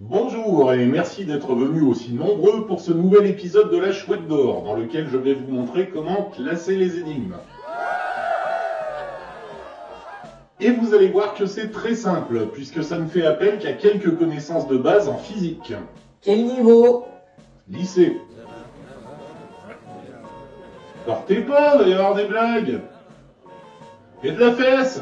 Bonjour et merci d'être venus aussi nombreux pour ce nouvel épisode de la Chouette d'Or, dans lequel je vais vous montrer comment classer les énigmes. Et vous allez voir que c'est très simple, puisque ça ne fait appel qu'à quelques connaissances de base en physique. Quel niveau? Lycée. Partez pas, il va y avoir des blagues. Et de la fesse.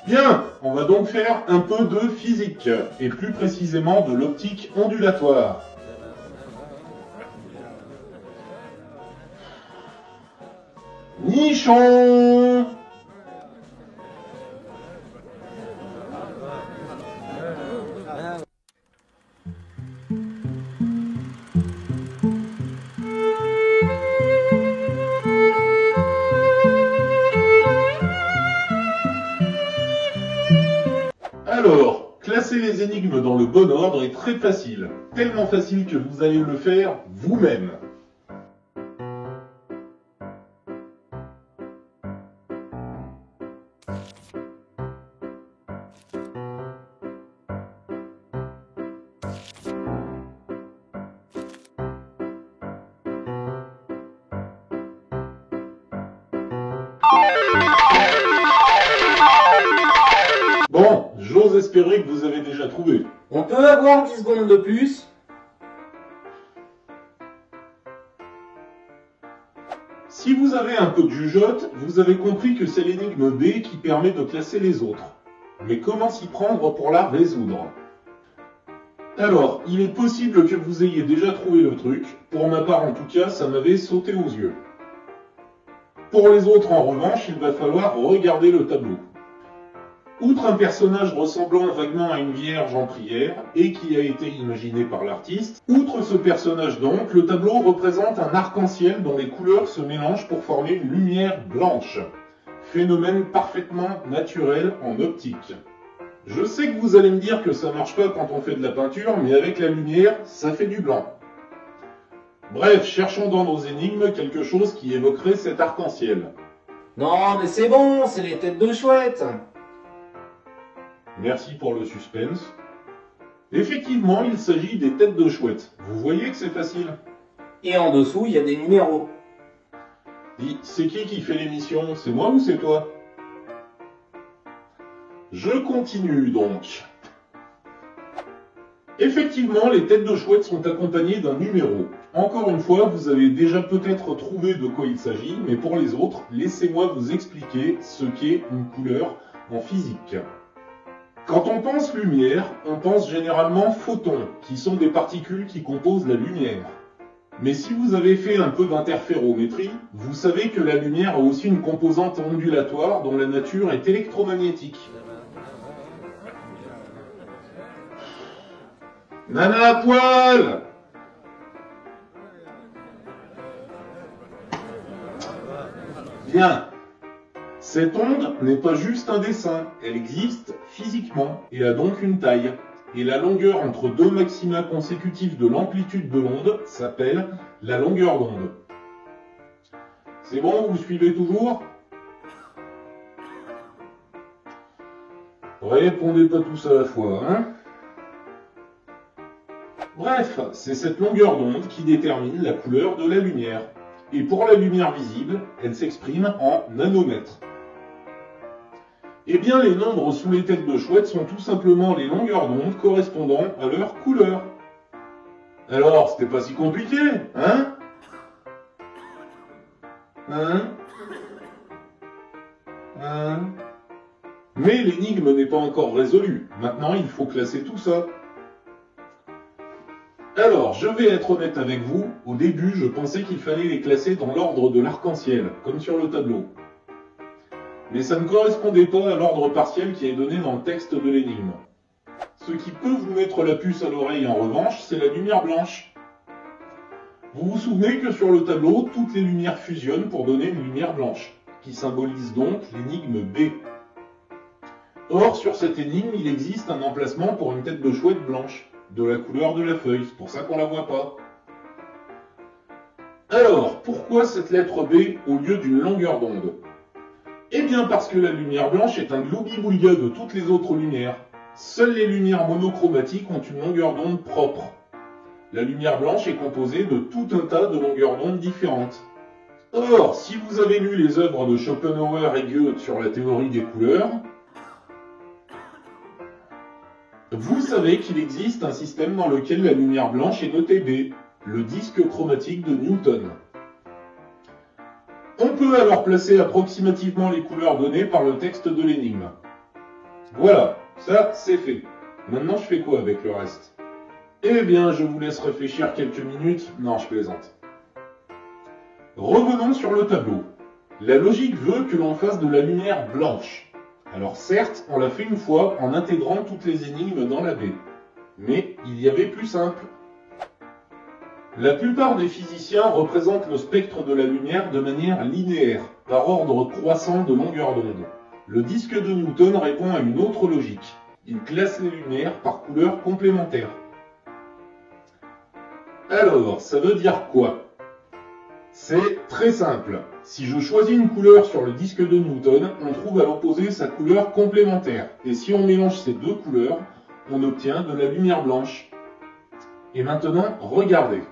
Bien, on va donc faire un peu de physique, et plus précisément de l'optique ondulatoire. Nichon! Alors, classer les énigmes dans le bon ordre est très facile. Tellement facile que vous allez le faire vous-même. Bon, j'ose espérer que vous avez déjà trouvé. On peut avoir 10 secondes de plus? Si vous avez un peu de jugeote, vous avez compris que c'est l'énigme B qui permet de classer les autres. Mais comment s'y prendre pour la résoudre? Alors, il est possible que vous ayez déjà trouvé le truc. Pour ma part en tout cas, ça m'avait sauté aux yeux. Pour les autres en revanche, il va falloir regarder le tableau. Outre un personnage ressemblant vaguement à une vierge en prière, et qui a été imaginé par l'artiste, outre ce personnage donc, le tableau représente un arc-en-ciel dont les couleurs se mélangent pour former une lumière blanche. Phénomène parfaitement naturel en optique. Je sais que vous allez me dire que ça marche pas quand on fait de la peinture, mais avec la lumière, ça fait du blanc. Bref, cherchons dans nos énigmes quelque chose qui évoquerait cet arc-en-ciel. Non, mais c'est bon, c'est les têtes de chouette. Merci pour le suspense. Effectivement, il s'agit des têtes de chouette. Vous voyez que c'est facile. Et en dessous, il y a des numéros. Dis, c'est qui fait l'émission? C'est moi ou c'est toi? Je continue donc. Effectivement, les têtes de chouette sont accompagnées d'un numéro. Encore une fois, vous avez déjà peut-être trouvé de quoi il s'agit, mais pour les autres, laissez-moi vous expliquer ce qu'est une couleur en physique. Quand on pense lumière, on pense généralement photons, qui sont des particules qui composent la lumière. Mais si vous avez fait un peu d'interférométrie, vous savez que la lumière a aussi une composante ondulatoire dont la nature est électromagnétique. Nana à poil! Bien. Cette onde n'est pas juste un dessin, elle existe physiquement et a donc une taille. Et la longueur entre deux maxima consécutifs de l'amplitude de l'onde s'appelle la longueur d'onde. C'est bon, vous suivez toujours? Répondez pas tous à la fois, hein? Bref, c'est cette longueur d'onde qui détermine la couleur de la lumière. Et pour la lumière visible, elle s'exprime en nanomètres. Eh bien, les nombres sous les têtes de chouette sont tout simplement les longueurs d'onde correspondant à leur couleur. Alors, c'était pas si compliqué, hein? Mais l'énigme n'est pas encore résolue. Maintenant, il faut classer tout ça. Alors, je vais être honnête avec vous, au début, je pensais qu'il fallait les classer dans l'ordre de l'arc-en-ciel, comme sur le tableau. Mais ça ne correspondait pas à l'ordre partiel qui est donné dans le texte de l'énigme. Ce qui peut vous mettre la puce à l'oreille en revanche, c'est la lumière blanche. Vous vous souvenez que sur le tableau, toutes les lumières fusionnent pour donner une lumière blanche, qui symbolise donc l'énigme B. Or, sur cette énigme, il existe un emplacement pour une tête de chouette blanche, de la couleur de la feuille, c'est pour ça qu'on la voit pas. Alors, pourquoi cette lettre B au lieu d'une longueur d'onde? Eh bien parce que la lumière blanche est un gloubi-boulga de toutes les autres lumières. Seules les lumières monochromatiques ont une longueur d'onde propre. La lumière blanche est composée de tout un tas de longueurs d'onde différentes. Or, si vous avez lu les œuvres de Schopenhauer et Goethe sur la théorie des couleurs, vous savez qu'il existe un système dans lequel la lumière blanche est notée B, le disque chromatique de Newton. On peut alors placer approximativement les couleurs données par le texte de l'énigme. Voilà, ça c'est fait. Maintenant je fais quoi avec le reste? Eh bien, je vous laisse réfléchir quelques minutes. Non, je plaisante. Revenons sur le tableau. La logique veut que l'on fasse de la lumière blanche. Alors certes, on l'a fait une fois en intégrant toutes les énigmes dans la baie. Mais il y avait plus simple. La plupart des physiciens représentent le spectre de la lumière de manière linéaire, par ordre croissant de longueur d'onde. Le disque de Newton répond à une autre logique. Il classe les lumières par couleurs complémentaires. Alors, ça veut dire quoi? C'est très simple. Si je choisis une couleur sur le disque de Newton, on trouve à l'opposé sa couleur complémentaire. Et si on mélange ces deux couleurs, on obtient de la lumière blanche. Et maintenant, regardez.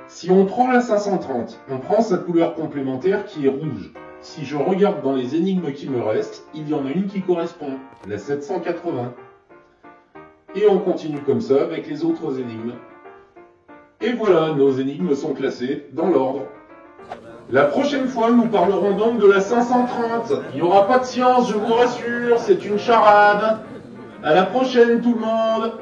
Si on prend la 530, on prend sa couleur complémentaire qui est rouge. Si je regarde dans les énigmes qui me restent, il y en a une qui correspond, la 780. Et on continue comme ça avec les autres énigmes. Et voilà, nos énigmes sont classées dans l'ordre. La prochaine fois, nous parlerons donc de la 530. Il n'y aura pas de science, je vous rassure, c'est une charade. À la prochaine tout le monde.